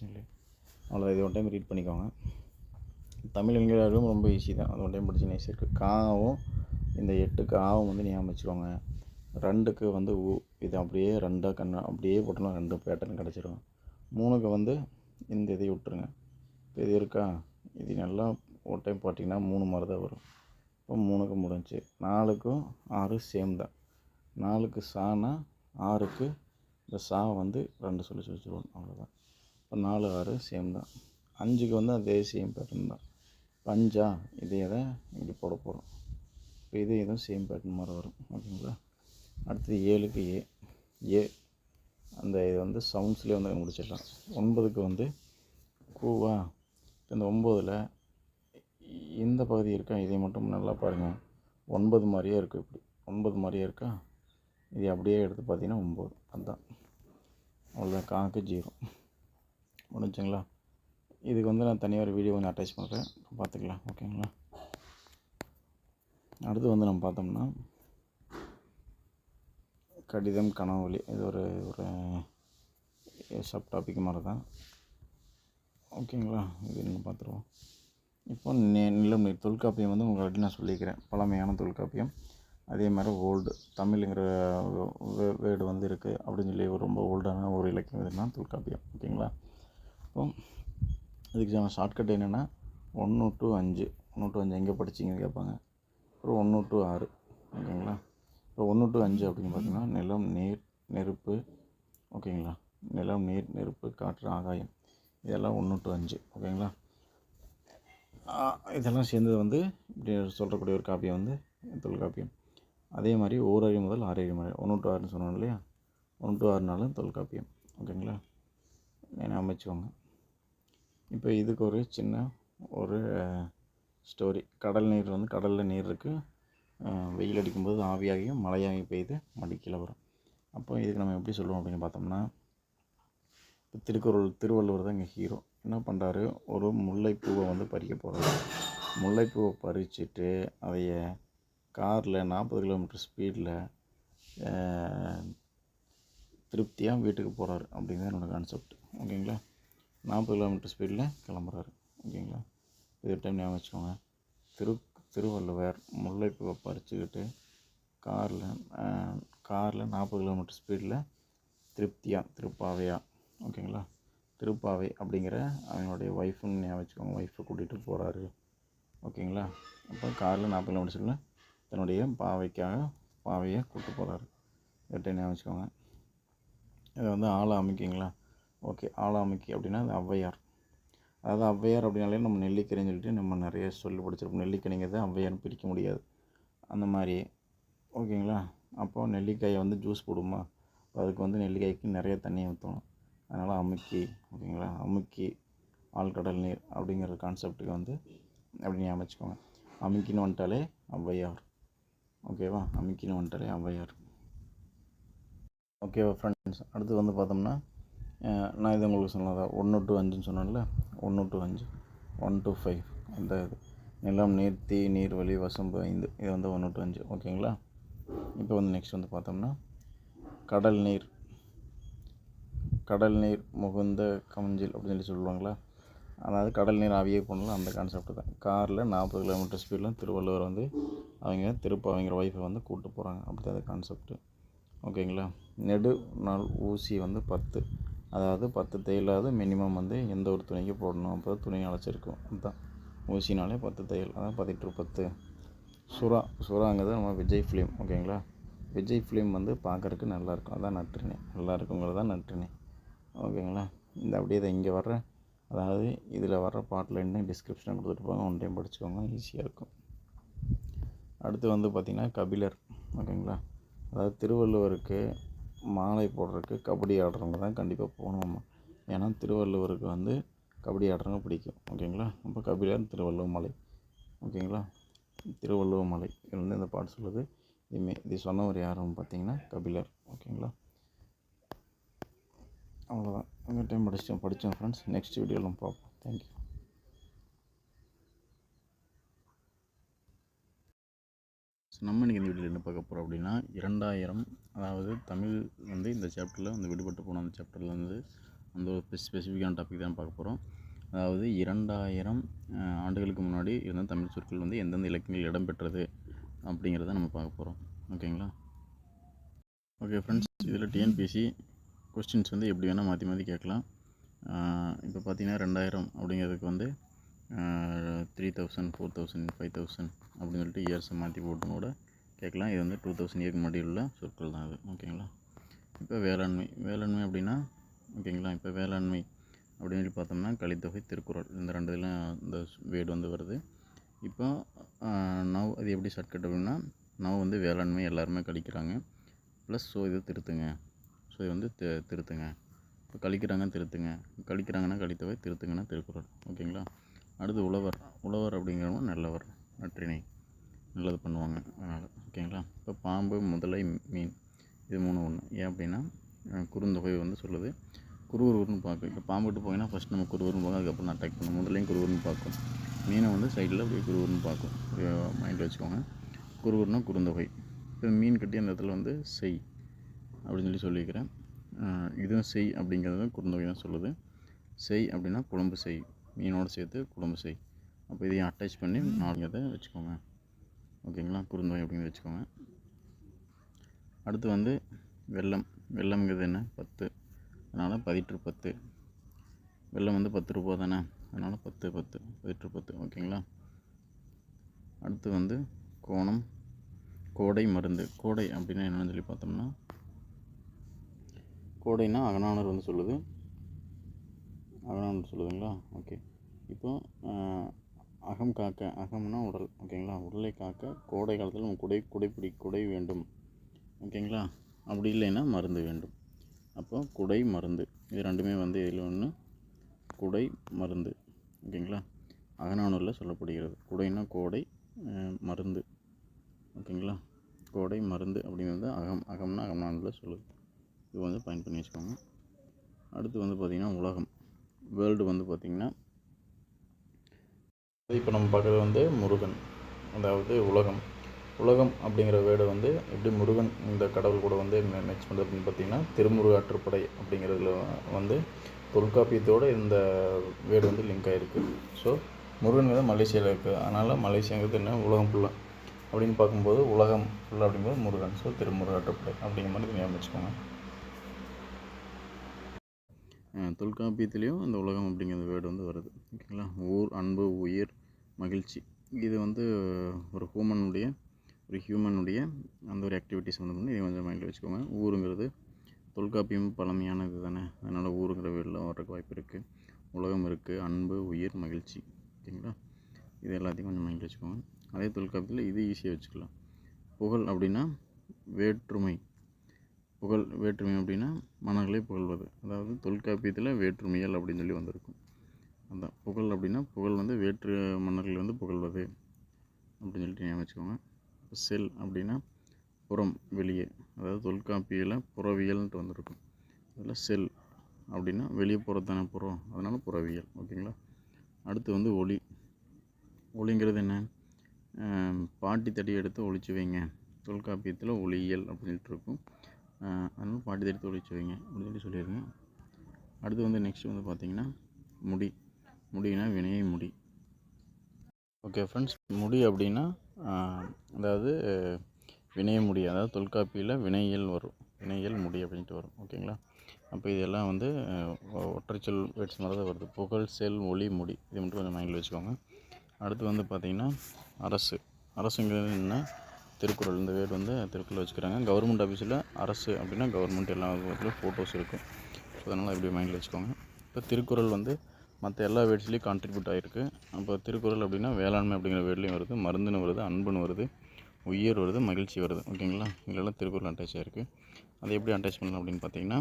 பிரச்சனை இல்லை. அவ்வளோ இது ஒன் டைம் ரீட் பண்ணிக்கோங்க. தமிழ் என்கிறாலும் ரொம்ப ஈஸி தான், அது ஒன் டைம் படிச்சிங்கன்னா ஈஸி இருக்குது. காவும் இந்த 8க்கு ஆவும் வந்து ஞாபகம் வச்சுக்கோங்க. 2க்கு வந்து ஊ, இது அப்படியே 2 அப்படியே போட்டோம்னா 2 பேட்டர்ன் கிடச்சிரும். 3க்கு வந்து இந்த இதை விட்டுருங்க. இது இருக்கா, இது நல்லா ஒரு டைம் போட்டிங்கன்னா 3 மாதிரி தான் வரும். இப்போ 3க்கு முடிஞ்சு. 4க்கும் 6 சேம் தான். 4க்கு சானா 6க்கு இந்த சா வந்து 2 சொல்லி வச்சுருவோம், அவ்வளோதான். இப்போ 4 6 சேம் தான். 5க்கு வந்து அதே சேம் பேட்டர்ன் தான். 5ஆ இதே தான் இப்படி போட போகிறோம். இப்போ இதுவும் சேம் பேட்டர்ன் மாதிரி வரும். ஓகேங்களா. அடுத்தது 7க்கு ஏ. ஏ அந்த இது வந்து சவுண்ட்ஸ்லேயே வந்து முடிச்சிடலாம். 9க்கு வந்து கூவா. இந்த 9ல் இந்த பகுதி இருக்கா, இதை மட்டும் நல்லா பாருங்கள். 9 மாதிரியே இருக்குது, இப்படி 9 மாதிரியே இருக்கா. இது அப்படியே எடுத்து பார்த்தீங்கன்னா 9, அதுதான். அவ்வளோதான். காக்கு 0 முடிஞ்சுங்களா. இதுக்கு வந்து நான் தனியாக ஒரு வீடியோ வந்து அட்டாச் பண்ணுறேன், பார்த்துக்கலாம். ஓகேங்களா. அடுத்து வந்து நம்ம பார்த்தோம்னா கடிதம் கனவொலி. இது ஒரு சப் டாபிக் மாதிரி தான். ஓகேங்களா. இது என்ன பார்த்துருவோம். இப்போ நிலம் நீர் தொல்காப்பியம் வந்து உங்களுக்கு நான் சொல்லிக்கிறேன். பழமையான தொல்காப்பியம். அதே மாதிரி ஓல்டு தமிழுங்கிற வேர்டு வந்து இருக்குது அப்படின்னு சொல்லி ஒரு ரொம்ப ஓல்டான ஒரு இலக்கியம் எதுனா தொல்காப்பியம். ஓகேங்களா. இப்போ இதுக்கு ஷார்ட்கட் என்னென்னா 1 to 5. 1 to 5 எங்கே படிச்சிங்கன்னு கேட்பாங்க. அப்புறம் 1 to 6. ஓகேங்களா. இப்போ 1 to 5 அப்படின்னு பார்த்தீங்கன்னா நிலம் நீர் நெருப்பு. ஓகேங்களா. நிலம் நீர் நெருப்பு காற்று ஆகாயம், இதெல்லாம் 1 to 5. ஓகேங்களா. இதெல்லாம் சேர்ந்தது வந்து இப்படி சொல்கிறக்கூடிய ஒரு காப்பியம் வந்து தொல்காப்பியம். அதே மாதிரி ஓரழி முதல் 6 வரை 1 to 6ன்னு சொன்னோம் இல்லையா. 1 to 6னாலும் தொல்காப்பியம். ஓகேங்களா. ஞாபகம் வச்சுக்கோங்க. இப்போ இதுக்கு ஒரு சின்ன ஒரு ஸ்டோரி. கடல் நீர் வந்து கடலில் நீர் இருக்குது. வெயில் அடிக்கும்போது ஆவியாகியும் மழையாகி பெய்து மடி கீழே வரும். அப்போ இதுக்கு நம்ம எப்படி சொல்லுவோம் அப்படின்னு பார்த்தோம்னா, இப்போ திருவள்ளுவர் தான் இங்கே ஹீரோ. என்ன பண்ணுறாரு, ஒரு முல்லைப்பூவை வந்து பறிக்க போகிறாரு. முல்லைப்பூவை பறிச்சுட்டு அதைய காரில் 40 கிலோமீட்டர் ஸ்பீடில் திருப்தியாக வீட்டுக்கு போகிறாரு. அப்படிங்கிறது என்னோடய கான்செப்ட். ஓகேங்களா. 40 கிலோமீட்டர் ஸ்பீடில் கிளம்புறாரு. ஓகேங்களா. இது டைம் ஞாபகம் வச்சுக்கோங்க. திருவள்ளுவர் முல்லைப்பூவை பறிச்சுக்கிட்டு காரில் 40 கிலோமீட்டர் ஸ்பீடில் திருப்பாவையா. ஓகேங்களா. திருப்பாவை அப்படிங்கிற அவனுடைய ஒய்ஃபுன்னு ஞாபகம் வச்சுக்கோங்க. ஒய்ஃபை கூட்டிகிட்டு போகிறாரு. ஓகேங்களா. அப்போ காரில் 40 கிலோமீட்டர் ஸ்பீடில் தன்னுடைய பாவையை கூப்பிட்டு போகிறாரு. இதை ஞாபகம் வச்சுக்கோங்க. இதை வந்து ஆளை அமைக்கிங்களா. ஓகே. ஆளை அமைக்கி அப்படின்னா அது ஔவையார். அதாவது ஔவையார் அப்படின்னாலே நம்ம நெல்லிக்கரைன்னு சொல்லிட்டு நம்ம நிறைய சொல்லி படிச்சிருப்போம். நெல்லிக்கனிங்கிறத ஔவையார்னு பிரிக்க முடியாது, அந்த மாதிரி. ஓகேங்களா. அப்போது நெல்லிக்காயை வந்து ஜூஸ் போடுமா, அதுக்கு வந்து நெல்லிக்காய்க்கு நிறைய தண்ணியை ஊற்றணும். அதனால் அமுக்கி. ஓகேங்களா. அமுக்கி ஆழ்கடல் நீர் அப்படிங்கிற கான்செப்டுக்கு வந்து அப்படின்னு ஞாபகம் வச்சுக்கோங்க. அமுக்கின்னு வந்துட்டாலே ஔவையார். ஓகேவா. அமுக்கின்னு வந்துட்டாலே ஔவையார். ஓகேவா ஃப்ரெண்ட்ஸ். அடுத்து வந்து பார்த்தோம்னா நான் இது உங்களுக்கு சொன்னதா 1 to 5ன்னு சொன்னேன்ல. 1 to 5, 1 to 5 அந்த இது நிலம் நீர் தீ நீர் வழி வசம்பு 5, இது வந்து 1 to 5. ஓகேங்களா. இப்போ வந்து நெக்ஸ்ட் வந்து பார்த்தோம்னா கடல் நீர் முகுந்த கமஞ்சில் அப்படின்னு சொல்லி சொல்லுவாங்களா. அதாவது கடல் நீர் ஆவியே போனாலும் அந்த கான்செப்ட் தான். காரில் 40 கிலோமீட்டர் ஸ்பீடில் திருவள்ளுவர் வந்து அவங்கிற ஒய்ஃபை வந்து கூப்பிட்டு போகிறாங்க. அப்படி தான் கான்செப்ட்டு. ஓகேங்களா. நெடு நாள் ஊசி வந்து 10, அதாவது 10 தையலாவது மினிமம் வந்து எந்த ஒரு துணிக்கு போடணும். அப்போ துணி அழைச்சிருக்கும். அதுதான் ஊசினாலே 10 தையல், அதான் 10 சுறாங்கிறது நம்ம விஜய் ஃபிலிம். ஓகேங்களா. விஜய் ஃபிலிம் வந்து பார்க்குறதுக்கு நல்லாயிருக்கும், அதான் நற்றினை. நல்லா இருக்குங்கிறது தான் நற்றினை. ஓகேங்களா. இந்த அப்படியே இதை இங்கே வர்ற, அதாவது இதில் வர்ற பாட்டில் என்ன டிஸ்கிரிப்ஷனை கொடுத்துருப்பாங்க, ஒன் டைம் படிச்சுக்கோங்க, ஈஸியாக இருக்கும். அடுத்து வந்து பார்த்திங்கன்னா கபிலர். ஓகேங்களா. அதாவது திருவள்ளுவருக்கு மாலை போடுறதுக்கு கபடி ஆடுறவங்க தான் கண்டிப்பாக போகணுமா. ஏன்னா திருவள்ளுவருக்கு வந்து கபடி ஆடுறவங்க பிடிக்கும். ஓகேங்களா. அப்போ கபிலர் திருவள்ளுவர் மலை. ஓகேங்களா. திருவள்ளுவர் மலை இது வந்து இந்த பாட்டு சொல்லுது. இது சொன்னவர் யாரும் பார்த்தீங்கன்னா கபிலர். ஓகேங்களா. அவ்வளோதான். இந்த டைம் படித்தோம் ஃப்ரெண்ட்ஸ். நெக்ஸ்ட் வீடியோவில் நம்ம பார்ப்போம். தேங்க்யூ. நம்ம இன்றைக்கி இந்த வீடியோவில் என்ன பார்க்க போகிறோம் அப்படின்னா 2000, அதாவது தமிழ் வந்து இந்த சாப்டரில் வந்து விடுபட்டு போன அந்த சாப்டரில் வந்து அந்த ஒரு ஸ்பெசிஃபிக்கான டாபிக் தான் பார்க்க போகிறோம். அதாவது 2000 ஆண்டுகளுக்கு முன்னாடி இருந்த தமிழ் சொற்கள் வந்து எந்தெந்த இலக்கியங்கள் இடம்பெற்றது அப்படிங்கிறத நம்ம பார்க்க போகிறோம். ஓகேங்களா? ஓகே ஃப்ரெண்ட்ஸ், இதில் டிஎன்பிஎஸ்சி கொஸ்டின்ஸ் வந்து எப்படி வேணால் மாற்றி மாற்றி கேட்கலாம். இப்போ பார்த்தீங்கன்னா 2000 அப்படிங்கிறதுக்கு வந்து 3000, 4000, 5000 அப்படின்னு சொல்லிட்டு இயர்ஸை மாற்றி போட்டு கூட கேட்கலாம். இது வந்து 2000 இயர்க்கு முன்னாடி உள்ள சொற்கள் தான் அது. ஓகேங்களா? இப்போ வேளாண்மை அப்படின்னா ஓகேங்களா, இப்போ வேளாண்மை அப்படின்னு சொல்லி பார்த்தோம்னா கலித்தொகை, திருக்குறள் இந்த 2 இதில் இந்த வேர்டு வந்து வருது. இப்போ நவ் அது எப்படி ஷார்ட்கட் அப்படின்னா, நவ் வந்து வேளாண்மை எல்லாருமே கழிக்கிறாங்க ப்ளஸ் ஸோ இது திருத்துங்க. ஸோ இது வந்து திருத்துங்க. இப்போ கழிக்கிறாங்க திருத்துங்க, கழிக்கிறாங்கன்னா கலித்தொகை, திருத்துங்கன்னா திருக்குறள். ஓகேங்களா? அடுத்து உழவர் அப்படிங்கிறவங்க நல்லவர், நற்றிணை, நல்லது பண்ணுவாங்க அதனால். ஓகேங்களா? இப்போ பாம்பு, முதலை, மீன் இது 3 ஒன்று. ஏன் அப்படின்னா குறுந்தொகை வந்து சொல்லுது. குறுகுறுன்னு பார்க்கும். இப்போ பாம்புகிட்ட போயிங்கன்னா ஃபஸ்ட் நம்ம குறுகுறுன்னு பார்க்கும், அதுக்கப்புறம் அட்டாக் பண்ணும். முதலையும் குறுகுறுன்னு பார்க்கும், மீனை வந்து சைடில் அப்படியே குறுகுறுன்னு பார்க்கும். மைண்டில் வச்சுக்கோங்க. குறுகுறுனா குறுந்தொகை. இப்போ மீன் கட்டி அந்த இடத்துல வந்து செய் அப்படின்னு சொல்லியிருக்கிறேன். இதுவும் செய் அப்படிங்கிறது குறுந்தொகை தான் சொல்லுது. செய் அப்படின்னா குழம்பு செய், மீனோடு சேர்த்து குழம்பு செய். அப்போ இதையும் அட்டாச் பண்ணி நாலுங்கிறத வச்சுக்கோங்க. ஓகேங்களா? குறுந்தொகை அப்படிங்கிறத வச்சுக்கோங்க. அடுத்து வந்து வெள்ளம்ங்கிறது என்ன? 10. அதனால் 10 வெள்ளம் வந்து 10 ரூபா தானே, அதனால் 10 ஓகேங்களா? அடுத்து வந்து கோடை, மருந்து. கோடை அப்படின்னா என்னென்னு சொல்லி பார்த்தோம்னா, கோடைனா அகநானூறு வந்து சொல்லுதுங்களா? ஓகே. இப்போ அகம் காக்க, அகம்னா உடல். ஓகேங்களா? உடலை காக்க கோடை காலத்தில் நம்ம குடை வேண்டும். ஓகேங்களா? அப்படி இல்லைன்னா மருந்து வேண்டும். அப்போ குடை, மருந்து இது 2மே வந்து இதில் ஒன்று குடை, மருந்து. ஓகேங்களா? அகநானூரில் சொல்லப்படுகிறது. குடைனா கோடை, மருந்து. ஓகேங்களா? கோடை, மருந்து அப்படிங்கிறது அகம்னா அகநானூரில் சொல்லுது. இது வந்து பயன் பண்ணி வச்சுக்கோங்க. அடுத்து வந்து பார்த்திங்கன்னா உலகம், வேர்ல்டு வந்து பார்த்திங்கன்னா இப்போ நம்ம பார்க்குறது வந்து முருகன், அதாவது உலகம் அப்படிங்கிற வேர்டை வந்து எப்படி முருகன் இந்த கடவுள் கூட வந்து மேட்ச் பண்ணுறதுன்னு பார்த்திங்கன்னா, திருமுருகாற்றுப்படை அப்படிங்கிறதுல வந்து தொல்காப்பியத்தோடு இந்த வேர்டு வந்து லிங்க் ஆகிருக்கு. ஸோ முருகன்கிறது மலேசியாவில் இருக்குது, அதனால் மலேசியாங்கிறது என்ன உலகம் ஃபுல்லாக அப்படின்னு பார்க்கும்போது உலகம் ஃபுல்லாக அப்படிங்கும்போது முருகன். ஸோ திருமுருகாற்றுப்படை அப்படிங்கிற மாதிரி ஞாபகம் வச்சுக்கோங்க. தொல்காப்பியத்துலேயும் இந்த உலகம் அப்படிங்கிற வேர்டு வந்து வருது. ஓகேங்களா? ஊர், அன்பு, உயிர், மகிழ்ச்சி. இது வந்து ஒரு ஹியூமனுடைய அந்த ஒரு ஆக்டிவிட்டிஸ் வந்து இதை கொஞ்சம் மைண்டில் வச்சுக்கோங்க. ஊருங்கிறது தொல்காப்பியம் பழமையானது தானே, அதனால் ஊருங்கிற வேர்டில் வர்றதுக்கு வாய்ப்பு இருக்குது. உலகம் இருக்குது, அன்பு, உயிர், மகிழ்ச்சி. ஓகேங்களா? இது எல்லாத்தையும் கொஞ்சம் மைண்டில் வச்சுக்கோங்க. அதே தொல்காப்பியத்தில் இது ஈஸியாக வச்சுக்கலாம். புகழ் அப்படின்னா வேற்றுமை அப்படின்னா மன்னர்களை புகழ்வது. அதாவது தொல்காப்பியத்தில் வேற்றுமையல் அப்படின்னு சொல்லி வந்திருக்கும். அதுதான் புகழ் அப்படின்னா புகழ் வந்து வேற்று மன்னர்கள் வந்து புகழ்வது அப்படின்னு சொல்லிட்டு ஞாபகம் வச்சுக்கோங்க. செல் அப்படின்னா புறம், வெளியே. அதாவது தொல்காப்பியில் புறவியல்ன்ட்டு வந்திருக்கும். அதில் செல் அப்படின்னா வெளியே புறத்தான புறம், அதனால் புறவியல். ஓகேங்களா? அடுத்து வந்து ஒளிங்கிறது என்ன? பாட்டி தடி எடுத்து ஒளிச்சு வைங்க. தொல்காப்பியத்தில் ஒளியியல் அப்படின்னு சொல்லிட்டு இருக்கும். அதனால் பாட்டி தடி ஒளிச்சு வைங்க அப்படின்னு சொல்லிடுங்க. அடுத்து வந்து நெக்ஸ்ட் வந்து பார்த்திங்கன்னா முடினா வினையை முடி. ஓகே ஃப்ரெண்ட்ஸ், முடி அப்படின்னா அதாவது வினைய முடி, அதாவது தொல்காப்பியில் வினையியல் வரும், வினையியல் முடி அப்படின்ட்டு வரும். ஓகேங்களா? அப்போ இதெல்லாம் வந்து ஒற்றைச்சொல் வேர்ட்ஸ் மாதிரி தான் வருது. புகழ், செல், ஒளி, முடி. இது மட்டும் கொஞ்சம் மைண்டில் வச்சுக்கோங்க. அடுத்து வந்து பார்த்திங்கன்னா அரசுங்கிறது என்ன? திருக்குறள். இந்த வேர்டு வந்து திருக்குறள் வச்சுக்கிறாங்க. கவர்மெண்ட் ஆஃபீஸில் அரசு அப்படின்னா கவர்மெண்ட் எல்லா இடத்துலையும் ஃபோட்டோஸ் இருக்கும். ஸோ அதனால் எப்படி மைண்டில் வச்சுக்கோங்க. இப்போ திருக்குறள் வந்து மற்ற எல்லா வேர்ட்ஸ்லேயும் கான்ட்ரிபியூட் ஆகிருக்கு. அப்போ திருக்குறள் அப்படின்னா வேளாண்மை அப்படிங்கிற வேர்ட்லேயும் வருது, மருந்துன்னு வருது, அன்புன்னு வருது, உயிர் வருது, மகிழ்ச்சி வருது. ஓகேங்களா? இதெல்லாம் திருக்குறள் அட்டாச் ஆகிருக்கு. அதை எப்படி அட்டாச் பண்ணலாம் அப்படின்னு பார்த்தீங்கன்னா,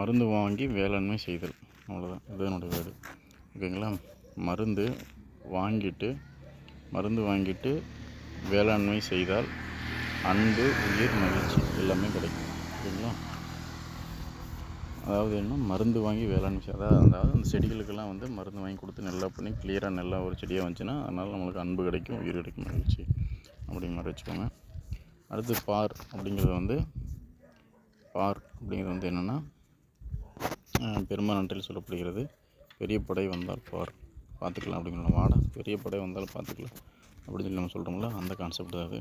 மருந்து வாங்கி வேளாண்மை செய்தல். அவ்வளோதான், இது என்னோடய வேர்டு. ஓகேங்களா? மருந்து வாங்கிட்டு வேளாண்மை செய்தால் அன்பு, உயிர், மகிழ்ச்சி எல்லாமே கிடைக்கும். ஓகேங்களா? அதாவது என்ன, மருந்து வாங்கி வேளாண்மை அதாவது அந்த செடிகளுக்கெல்லாம் வந்து மருந்து வாங்கி கொடுத்து நல்லா பண்ணி கிளியராக நல்லா ஒரு செடியாக வந்துச்சுன்னா அதனால் நம்மளுக்கு அன்பு கிடைக்கும், உயிர் கிடைக்கும், மகிழ்ச்சி அப்படிங்கிற மாதிரி வச்சுக்கோங்க. அடுத்து பார் அப்படிங்கிறது வந்து என்னென்னா பெருமாநாட்டில் சொல்லப்படுகிறது. பெரிய படை வந்தால் பார்த்துக்கலாம் அப்படிங்கிற வாடா பெரிய படை வந்தாலும் பார்த்துக்கலாம் அப்படின்னு சொல்லி நம்ம சொல்கிறோம்ல, அந்த கான்செப்ட் தான் அது.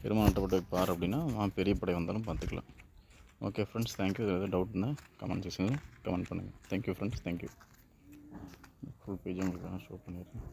பெருமாநாட்டை பார் அப்படின்னா பெரிய படை வந்தாலும் பார்த்துக்கலாம். Okay friends, thank you. ஏதாவது டவுட்னா கமெண்ட் செக்ஷனில் கமெண்ட் பண்ணுங்கள். Thank you friends, thank you. Full page உங்களுக்கு நான் ஷோ பண்ணிடுறேன்.